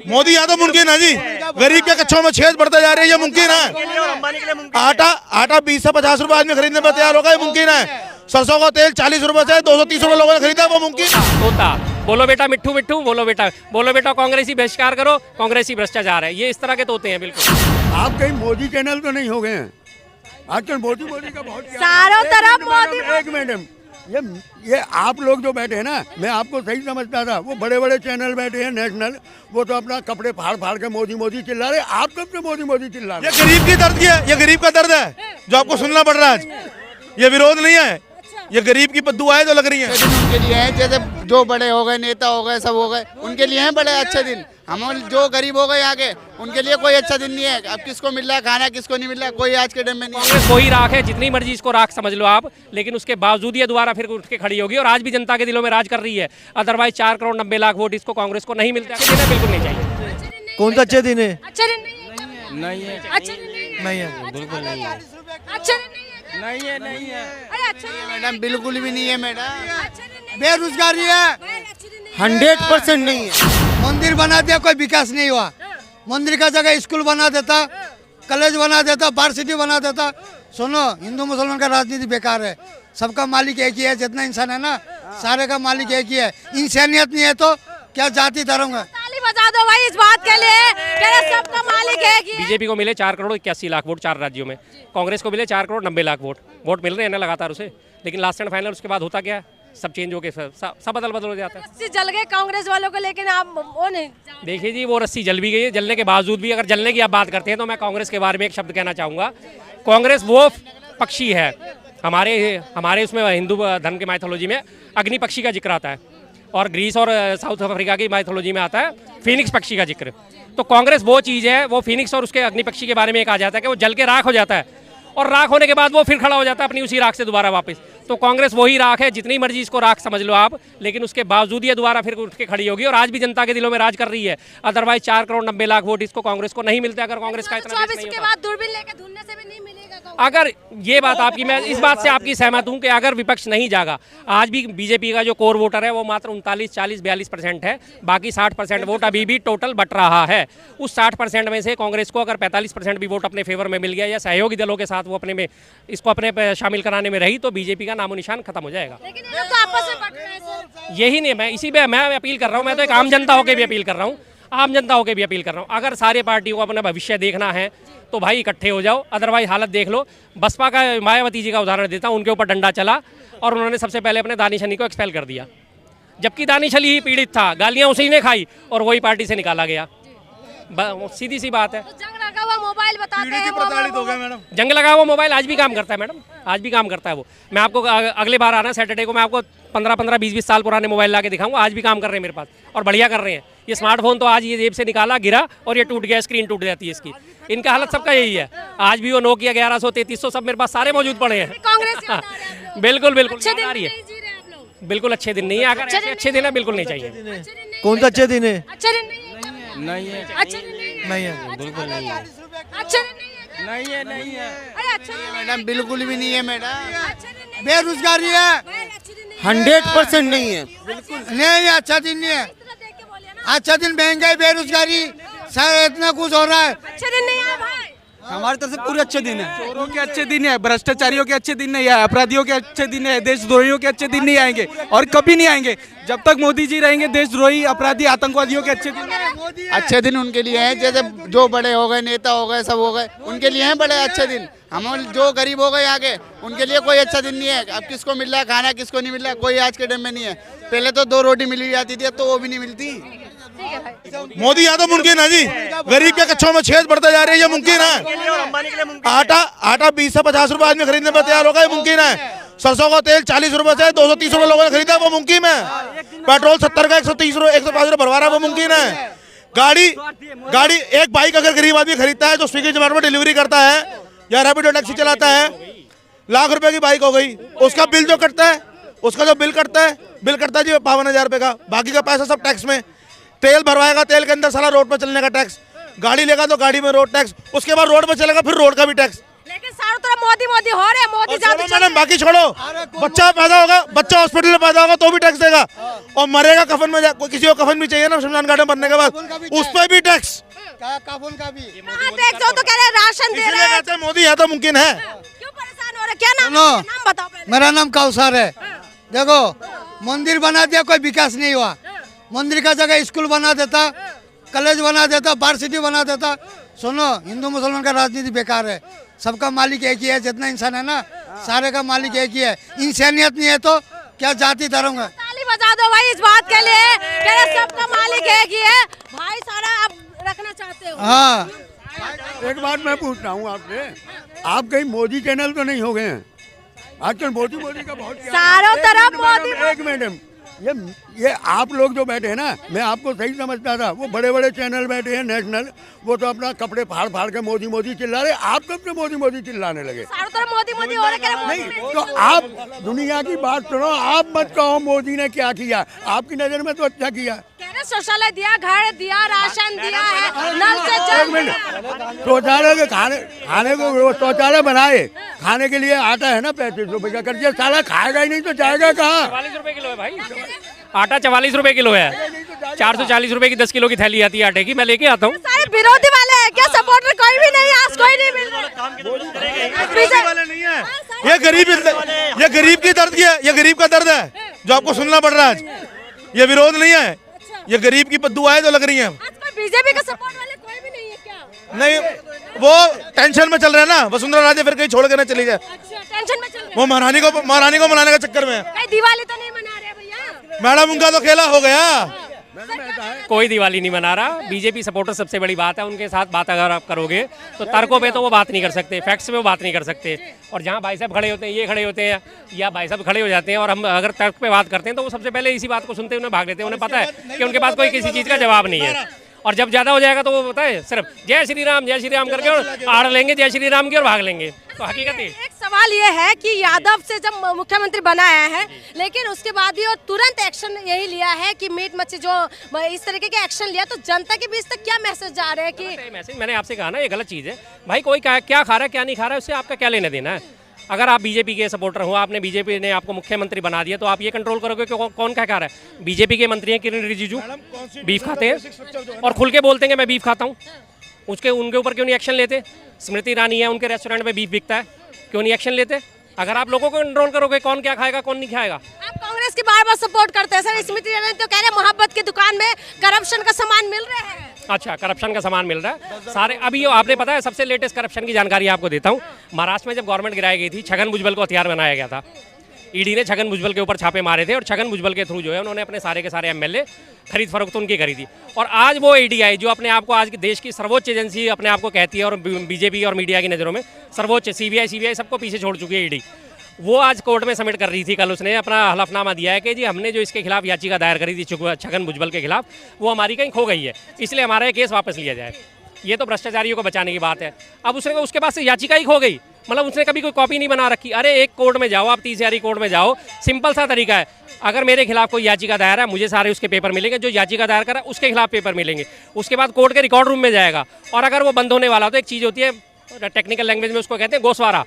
मोदी यहाँ तो मुमकिन है जी, गरीब के कच्छों में छेद बढ़ते जा रहे हैं, ये मुमकिन है। आटा 20 से 50 रुपए आदमी खरीदने पर तैयार होगा, ये मुमकिन है। सरसों का तेल 40 रुपए से 230 रुपए लोगों ने खरीदा, वो मुमकिन होता। बोलो बेटा मिट्ठू मिट्ठू, बोलो बेटा कांग्रेसी बहिष्कार करो, कांग्रेसी भ्रष्टाचार है, ये इस तरह के तोते हैं। बिल्कुल आप कहीं मोदी चैनल तो नहीं हो गए हैं? आजकल मोदी का बहुत चारों तरफ मोदी। एक मैडम, ये आप लोग जो बैठे हैं ना, मैं आपको सही समझता था, वो बड़े बड़े चैनल बैठे हैं नेशनल, वो तो अपना कपड़े फाड़ फाड़ के मोदी चिल्ला रहे, आप कब से मोदी चिल्ला रहे? ये गरीब की दर्द है, ये गरीब का दर्द है जो आपको सुनना पड़ रहा है आज। ये विरोध नहीं है, ये गरीब की दुआएं जो लग रही हैं उनके लिए है। जैसे जो बड़े हो गए, नेता हो गए, सब हो गए, उनके लिए हैं बड़े अच्छे दिन। हम जो गरीब हो गए आगे, उनके लिए कोई अच्छा दिन नहीं है। अब किसको मिल रहा है खाना, किसको नहीं मिल रहा है, कोई आज के टाइम में नहीं है। कोई राख है, जितनी मर्जी इसको राख समझ लो आप, लेकिन उसके बावजूद ये दोबारा फिर उठ के खड़ी होगी और आज भी जनता के दिलों में राज कर रही है। अदरवाइज 4 करोड़ 90 लाख वोट इसको कांग्रेस को नहीं मिलते, बिल्कुल नहीं चाहिए। कौन सा अच्छे दिन है? नहीं है, नहीं है, बिल्कुल नहीं है। नहीं है मैडम, बिल्कुल भी नहीं है मैडम। बेरोजगारी है, 100% नहीं है। मंदिर बना दिया, कोई विकास नहीं हुआ। मंदिर का जगह स्कूल बना देता, कॉलेज बना देता, बार सिटी बना देता। सुनो, हिंदू मुसलमान का राजनीति बेकार है। सबका मालिक एक ही है, जितना इंसान है ना, सारे का मालिक एक ही है। इंसानियत नहीं है तो क्या जाति धर्म है? ताली बजा दो भाई इस बात के लिए, सबका मालिक है कि बीजेपी को मिले 4 करोड़ 81 लाख वोट 4 राज्यों में, कांग्रेस को मिले 4 करोड़ 90 लाख वोट मिल रहे हैं ना लगातार उसे। लेकिन लास्ट एंड फाइनल उसके बाद होता क्या, सब चेंज हो के सब बदल हो जाता है। रस्सी जल गए कांग्रेस वालों को, लेकिन आप वो नहीं। देखिए जी, वो रस्सी जल भी गई है, जलने के बावजूद भी अगर जलने की आप बात करते हैं तो मैं कांग्रेस के बारे में एक शब्द कहना चाहूँगा। कांग्रेस वो पक्षी है, हमारे उसमें हिंदू धर्म के माइथोलॉजी में अग्नि पक्षी का जिक्र आता है, और ग्रीस और साउथ अफ्रीका की माइथोलॉजी में आता है फिनिक्स पक्षी का जिक्र। तो कांग्रेस वो चीज़ है, वो फिनिक्स और उसके अग्नि पक्षी के बारे में एक आ जाता है कि वो जल के राख हो जाता है, और राख होने के बाद वो फिर खड़ा हो जाता है अपनी उसी राख से दोबारा वापस। तो कांग्रेस वही राख है, जितनी मर्जी इसको राख समझ लो आप, लेकिन उसके बावजूद ये दोबारा फिर उठ के खड़ी होगी और आज भी जनता के दिलों में राज कर रही है। अदरवाइज 4 करोड़ 90 लाख वोट इसको कांग्रेस को नहीं मिलते अगर कांग्रेस का इतना नहीं के बाद दूरबीन लेके ढूंढने से भी नहीं मिलेगा। अगर ये बात आपकी, मैं इस बात से आपकी सहमत हूं कि अगर विपक्ष नहीं जागा, आज भी बीजेपी का जो कोर वोटर है वो मात्र 39, 40, 42% है, बाकी 60% वोट अभी भी टोटल बट रहा है। उस 60% में से कांग्रेस को अगर 45% भी वोट अपने फेवर में मिल गया या सहयोगी दलों के साथ वो अपने में इसको अपने पे शामिल कराने में रही, तो बीजेपी का नामो निशान खत्म हो जाएगा। लेकिन ये लोग तो आपस में बट रहे हैं सर। यही नहीं, मैं इसी पे मैं अपील कर रहा हूँ, मैं तो एक आम जनता होकर भी अपील कर रहा हूँ, अगर सारे पार्टियों को अपना भविष्य देखना है तो भाई इकट्ठे हो जाओ। अदरवाइज हालत देख लो, बसपा का मायावती जी का उदाहरण देता हूँ, उनके ऊपर डंडा चला और उन्होंने सबसे पहले अपने दानिश अली को एक्सपेल कर दिया, जबकि दानिश अली ही पीड़ित था, गालियाँ उसी ने खाई और वही पार्टी से निकाला गया। सीधी सी बात है। तो जंग लगा हुआ मोबाइल बताते हैं, प्रताड़ित हो गया मैडम। जंग लगा हुआ मोबाइल आज भी काम करता है मैडम, आज भी काम करता है वो। मैं आपको अगले बार आना सैटरडे को, मैं आपको 15-15, 20-20 साल पुराने मोबाइल ला के दिखाऊंगा, आज भी काम कर रहे हैं मेरे पास और बढ़िया कर रहे हैं। ये स्मार्टफोन तो आज ये जेब से निकाला, गिरा और ये टूट गया, स्क्रीन टूट जाती है इसकी। इनका हालत सबका यही है। आज भी वो नोकिया 1100, 3300 सब मेरे पास सारे मौजूद पड़े हैं। कांग्रेस बिल्कुल अच्छे दिन नहीं जी रहे आप लोग। बिल्कुल अच्छे दिन नहीं है, अगर ऐसे अच्छे दिन है बिल्कुल नहीं चाहिए। कौन सा अच्छे दिन है? अच्छे दिन नहीं है, अच्छे दिन नहीं है, बिल्कुल नहीं है। अच्छे दिन नहीं है। अरे अच्छे दिन मैडम, बिल्कुल भी नहीं है मैडम। बेरोजगारी है, 100% नहीं है, बिल्कुल नहीं। अच्छा दिन नहीं है, अच्छा दिन महंगाई, बेरोजगारी, सर इतना कुछ हो रहा है। अच्छे दिन नहीं है भाई। हमारी तरफ से पूरे अच्छे दिन है। चोरों के अच्छे दिन है, भ्रष्टाचारियों के अच्छे दिन नहीं है, अपराधियों के अच्छे दिन है, देशद्रोहियों के अच्छे दिन नहीं आएंगे और कभी नहीं आएंगे। जब तक मोदी जी रहेंगे, देशद्रोही, अपराधी, आतंकवादियों के अच्छे दिन अच्छे दिन उनके लिए हैं। जैसे जो बड़े हो गए, नेता हो गए, सब हो गए, उनके लिए हैं बड़े अच्छे दिन। हम जो गरीब हो गए आगे, उनके लिए कोई अच्छा दिन नहीं है। अब किसको मिल रहा है खाना, किसको नहीं मिल रहा है, कोई आज के टाइम में नहीं है। पहले तो 2 रोटी मिल जाती थी, अब तो वो भी नहीं मिलती। मोदी यहाँ तो मुमकिन है जी, गरीब के कच्छों में छेद बढ़ते जा रहे हैं, ये मुमकिन है। आटा 20 से 50 रुपए आदमी खरीदने पर तैयार होगा, ये मुमकिन है। सरसों का तेल 40 रुपए से 230 रुपए लोगों ने खरीदा, वो मुमकिन है। पेट्रोल 70 का 130 रुपए 105 रुपए भरवा रहा है, वो मुमकिन है। गाड़ी एक बाइक अगर गरीब आदमी खरीदता है जो स्विगी जोमेटो में डिलीवरी करता है या रैपिडो टैक्सी चलाता है, लाख रुपए की बाइक हो गई, उसका बिल जो कटता है, उसका जो बिल कटता है जी 52,000 रुपए का, बाकी का पैसा सब टैक्स में। तेल भरवाएगा, तेल के अंदर सारा रोड पर चलने का टैक्स, गाड़ी लेगा तो गाड़ी में रोड टैक्स, उसके बाद रोड पर चलेगा फिर रोड का भी टैक्स। लेकिन चारों तरफ मोदी मोदी हो रहे हैं, मोदी और जादू छोड़ो चल मैडम, बाकी छोड़ो, बच्चा पैदा होगा, बच्चा हॉस्पिटल में पैदा होगा तो भी टैक्स देगा, और मरेगा कफन में, किसी को कफन भी चाहिए ना शमशान घाट में बनने के बाद, उस पर भी टैक्स। काफन का भी कहाँ टैक्स हो तो कह रहे हैं राशन दे रहे इसलिए हैं। कहते हैं मोदी है तो मुमकिन है। क्यों परेशान हो रहे हैं? क्या नाम सुनो, है? नाम बताओ पहले। मेरा नाम कौसर है। देखो, मंदिर बना दिया, कोई विकास नहीं हुआ। मंदिर का जगह स्कूल बना देता, कॉलेज बना देता, बार सिटी बना देता। सुनो, हिंदू मुसलमान का राजनीति बेकार है, सबका मालिक एक ही है, जितना इंसान है ना सारे का मालिक एक ही है। इंसानियत नहीं है तो क्या जाति धर्म है? ताली बजा दो भाई इस बात के लिए, कह रहे हैं सबका मालिक एक ही है। भाई सारा आप रखना चाहते हो? हाँ, एक बात मैं पूछ रहा हूँ आपसे, आप कहीं मोदी चैनल तो नहीं हो गए हैं? आजकल मोदी का बहुत चारों तरफ मोदी। एक मिनट, ये आप लोग जो बैठे हैं ना, मैं आपको सही समझता था, वो बड़े बड़े चैनल बैठे हैं नेशनल, वो तो अपना कपड़े फाड़ फाड़ के मोदी मोदी चिल्ला रहे। आप कब से मोदी मोदी चिल्लाने लगे? चारों तरफ मोदी मोदी हो रहे, कह रहे हैं नहीं तो आप दुनिया की बात सुनो, आप मत कहो मोदी ने क्या किया, आपकी नजर में तो अच्छा किया। कह रहे शौचालय दिया, घर दिया, राशन दिया है, नल से जल। एक मिनट, शौचालय के खाने को वो शौचालय बनाए, खाने के लिए आता है ना 35 रुपए का कर दिया, साला खाएगा ही नहीं तो जाएगा कहाँ? 44 रुपए किलो है भाई, आटा 44 रुपए किलो है, 440 रुपए की 10 किलो की थैली आती है आटे की, मैं लेके आता हूँ। सारे विरोधी वाले हैं क्या? सपोर्टर कोई भी नहीं है, आज कोई नहीं मिल रहा। विरोधी वाले नहीं है, ये गरीब की दर्द की है, ये गरीब का दर्द है जो आपको सुनना पड़ रहा है आज। ये विरोध नहीं है, ये गरीब की बद्दुआएं जो लग रही हैं। आज कोई बीजेपी का सपोर्ट वाले कोई भी नहीं है क्या? नहीं, वो टेंशन में चल रहे हैं ना, वसुंधरा राजे फिर कहीं छोड़ के ना चली जाए, अच्छा, टेंशन में चल रहे हैं। वो महारानी को मनाने के चक्कर में है। कहीं दिवाली तो नहीं मना रहे भैया? मैडम उनका तो खेला हो गया। कोई दिवाली नहीं मना रहा, बीजेपी सपोर्टर सबसे बड़ी बात है, उनके साथ बात अगर आप करोगे तो तर्कों पे तो वो बात नहीं कर सकते, फैक्ट्स पे वो बात नहीं कर सकते। और जहाँ भाई साहब खड़े होते हैं, ये खड़े होते हैं या भाई साहब खड़े हो जाते हैं, और हम अगर तर्क पे बात करते हैं तो वो सबसे पहले इसी बात को सुनते हैं, उन्हें भाग लेते हैं। उन्हें पता है कि उनके पास कोई किसी चीज़ का जवाब नहीं है, और जब ज़्यादा हो जाएगा तो वो पता है सिर्फ जय श्री राम करके और आड़ लेंगे जय श्री राम की और भाग लेंगे। तो हकीकत है। एक सवाल ये है कि यादव से जब मुख्यमंत्री बनाया है, लेकिन उसके बाद भी वो तुरंत एक्शन यही लिया है कि मीट मच्छी जो इस तरीके के एक्शन लिया, तो जनता के बीच तक क्या मैसेज जा रहा है कि मैसेज मैंने आपसे कहा ना, ये गलत चीज़ है भाई। कोई क्या खा रहा है क्या नहीं खा रहा है, उससे आपका क्या लेना देना है। अगर आप बीजेपी के सपोर्टर हो, आपने बीजेपी ने आपको मुख्यमंत्री बना दिया, तो आप ये कंट्रोल करोगे कि कौन क्या खा रहा है। बीजेपी के मंत्री हैं किरण रिजिजू, बीफ खाते हैं और खुल के बोलते हैं कि मैं बीफ खाता हूँ, उनके ऊपर क्यों नहीं एक्शन लेते? स्मृति ईरानी है, उनके रेस्टोरेंट में बीफ बिकता है, क्यों नहीं एक्शन लेते? अगर आप लोगों को कंट्रोल करोगे कौन क्या खाएगा कौन नहीं खाएगा। आप कांग्रेस की बार बार सपोर्ट करते हैं सर। स्मृति ईरानी तो कह रहे हैं मोहब्बत की दुकान में करप्शन का सामान मिल रहा है। अच्छा, करप्शन का सामान मिल रहा है सारे। अभी आपने पता है, सबसे लेटेस्ट करप्शन की जानकारी आपको देता हूँ। महाराष्ट्र में जब गवर्नमेंट गिराई गई थी, छगन भुजबल को हथियार बनाया गया था। ईडी ने छगन भुजबल के ऊपर छापे मारे थे, और छगन भुजबल के थ्रू जो है उन्होंने अपने सारे के सारे एमएलए खरीद फरोख्त उनकी करी थी। और आज वो ईडीआई जो अपने आप को आज देश की सर्वोच्च एजेंसी अपने आप को कहती है, और बीजेपी और मीडिया की नज़रों में सर्वोच्च, सीबीआई सबको पीछे छोड़ चुकी है ईडी, वो आज कोर्ट में सबमिट कर रही थी। कल उसने अपना हलफनामा दिया है कि जी हमने जो इसके खिलाफ याचिका दायर करी थी छगन भुजबल के खिलाफ, वो हमारी कहीं खो गई है, इसलिए हमारा ये केस वापस लिया जाए। ये तो भ्रष्टाचारियों को बचाने की बात है। अब उसके पास से याचिका ही खो गई, मतलब उसने कभी कोई कॉपी नहीं बना रखी। अरे एक कोर्ट में जाओ, आप 30 कोर्ट में जाओ, सिंपल सा तरीका है। अगर मेरे खिलाफ कोई याचिका दायर है, मुझे सारे उसके पेपर मिलेंगे, जो याचिका दायर करा उसके खिलाफ पेपर मिलेंगे। उसके बाद कोर्ट के रिकॉर्ड रूम में जाएगा, और अगर वो बंद होने वाला हो तो एक चीज़ होती है, टेक्निकल लैंग्वेज में उसको कहते हैं गोसवारा।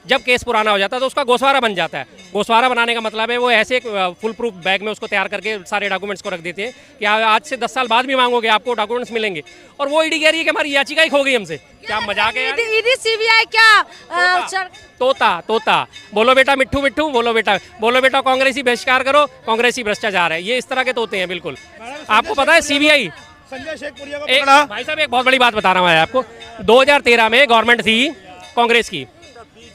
जब केस पुराना हो जाता है तो उसका गोसवारा बन जाता है। गोसवारा बनाने का मतलब है वो ऐसे फुल प्रूफ बैग में उसको तैयार करके सारे डॉक्यूमेंट्स को रख देते हैं कि आज से 10 साल बाद भी मांगोगे आपको डॉक्यूमेंट्स मिलेंगे। और वो ईडी कह रही है कि हमारी याचिका ही खो गई हमसे। क्या मजाक है यार? ईडी सीबीआई क्या तोता बोलो बेटा मिट्ठू मिट्ठू, बोलो बेटा कांग्रेसी बहिष्कार करो, कांग्रेसी भ्रष्टाचार है। ये इस तरह के तोते हैं बिल्कुल। आपको पता है सीबीआई संजय शेखपुरिया को एक पकड़ा। भाई साहब एक बहुत बड़ी बात बता रहा हूँ आपको। 2013 में गवर्नमेंट थी कांग्रेस की,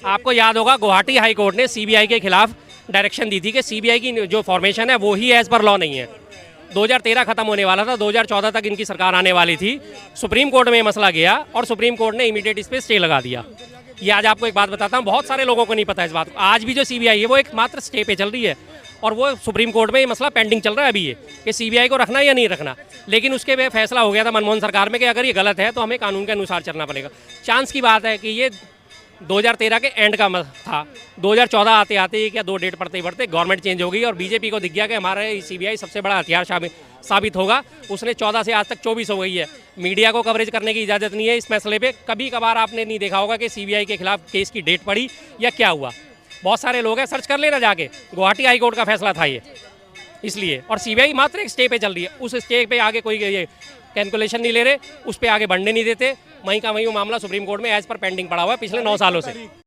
आपको याद होगा गुवाहाटी हाई कोर्ट ने सीबीआई के खिलाफ डायरेक्शन दी थी कि सीबीआई की जो फॉर्मेशन है वो ही एज पर लॉ नहीं है। 2013 खत्म होने वाला था, 2014 तक इनकी सरकार आने वाली थी। सुप्रीम कोर्ट में ये मसला गया और सुप्रीम कोर्ट ने इमीडिएट इस पर स्टे लगा दिया। ये आज आपको एक बात बताता हूँ, बहुत सारे लोगों को नहीं पता इस बात को। आज भी जो सीबीआई है वो एक मात्र स्टे पे चल रही है, और वो सुप्रीम कोर्ट में ये मसला पेंडिंग चल रहा है अभी ये कि सीबीआई को रखना या नहीं रखना। लेकिन उसके भी फैसला हो गया था मनमोहन सरकार में कि अगर ये गलत है तो हमें कानून के अनुसार चलना पड़ेगा। चांस की बात है कि ये 2013 के एंड का था, 2014 आते आते क्या 2 डेट पढ़ते ही पढ़ते गवर्नमेंट चेंज हो गई, और बीजेपी को दिख गया कि हमारा सीबीआई सबसे बड़ा हथियार साबित होगा। उसने 14 से आज तक 24 हो गई है। मीडिया को कवरेज करने की इजाज़त नहीं है इस मसले पे। कभी कभार आपने नहीं देखा होगा कि सीबीआई के खिलाफ केस की डेट पड़ी या क्या हुआ। बहुत सारे लोग हैं, सर्च कर लेना जाके, गुवाहाटी हाई कोर्ट का फैसला था ये, इसलिए। और सीबीआई मात्र एक स्टे पे चल रही है, उस स्टे पे आगे कोई ये कैलकुलेशन नहीं ले रहे, उस पर आगे बढ़ने नहीं देते। वहीं का वहीं वो मामला सुप्रीम कोर्ट में एज पर पेंडिंग पड़ा हुआ है पिछले 9 सालों से।